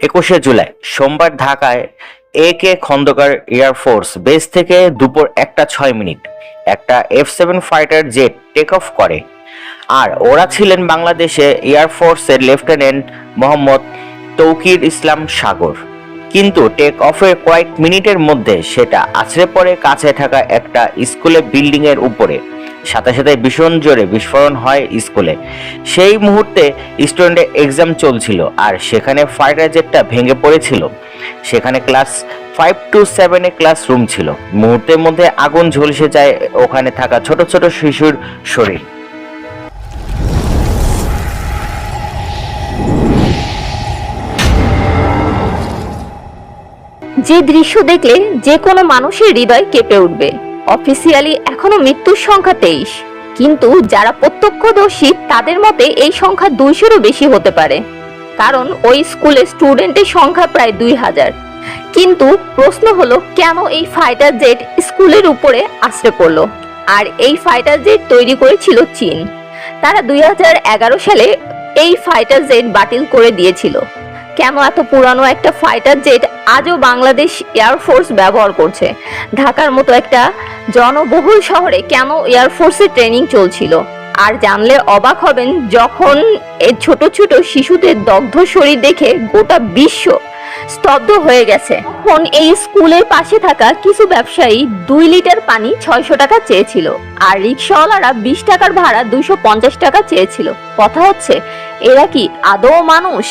21শে জুলাই সোমবার ঢাকায় A K Khandakar air force base থেকে দুপুর 1টা 6 মিনিট একটা F-7 fighter jet take off করে। আর ওরা ছিলেন বাংলাদেশে এয়ারফোর্সের লেফটেন্যান্ট মোহাম্মদ তৌকির ইসলাম সাগর। কিন্তু টেক অফের কয়েক মিনিটের মধ্যে সেটা আছড়ে পড়ে কাছে থাকা একটা স্কুলের বিল্ডিং এর উপরে। সাথে সাথে ভীষণ জোরে বিস্ফোরণ হয় স্কুলে। সেই মুহূর্তে স্টুডেন্টের এক্সাম চলছিল আর সেখানে ফাইটার জেটটা ভেঙে পড়েছিল। সেখানে ক্লাস 5 to 7 এ ক্লাসরুম ছিল। মুহূর্তের মধ্যে আগুন ঝলসে যায় ওখানে থাকা ছোট ছোট শিশুর শরীর। যে দৃশ্য দেখলে যে কোনো মানুষের হৃদয় কেঁপে উঠবে। অফিসিয়ালি এখনো মৃত্যুর সংখ্যা 23, কিন্তু যারা প্রত্যক্ষদর্শী তাদের মতে এই সংখ্যা 200-এরও বেশি হতে পারে, কারণ ওই স্কুলে স্টুডেন্টের সংখ্যা প্রায় 2000। কিন্তু প্রশ্ন হলো, কেন এই ফাইটার জেট স্কুলের উপরে আছড়ে পড়লো? আর এই ফাইটার জেট তৈরি করেছিল চীন। তারা 2011 সালে এই ফাইটার জেট বাতিল করে দিয়েছিল। কেন এত পুরানো একটা ফাইটার জেট আজও বাংলাদেশ এয়ারফোর্স ব্যবহার করছে? ঢাকার মতো একটা জনবহুল শহরে কেন এয়ারফোর্সের ট্রেনিং চলছিল? আর জানলে অবাক হবেন যখন এই ছোট ছোট শিশুদের দগ্ধ শরীর দেখে গোটা বিশ্ব স্তব্ধ হয়ে গেছে। তখন এই স্কুলের পাশে থাকা কিছু ব্যবসায়ী 2 লিটার পানি 600 টাকা চেয়েছিল, আর রিক্সাওয়ালারা 20 টাকার ভাড়া 250 টাকা চেয়েছিল। কথা হচ্ছে, এরা কি আদৌ মানুষ?